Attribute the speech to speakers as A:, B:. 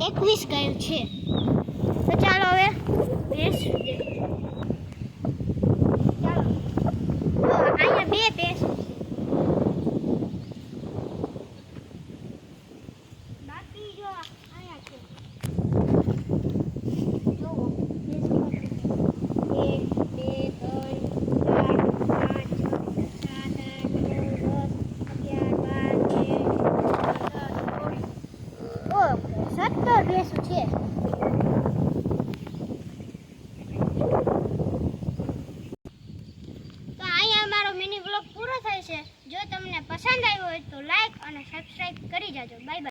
A: 21 ગાયો છે. તો ચાલો હવે ભેંસ ચાલો તો અહીંયા 2 ભેંસ છે. બાકી જો અહીંયા છે. જો ભેંસ કેટલી ભેંસો છે? તો અહીંયા અમારો મિની વ્લોગ પૂરો થાય છે. જો તમને પસંદ આવ્યો હોય તો લાઈક અને સબસ્ક્રાઇબ કરી જાજો. Bye bye.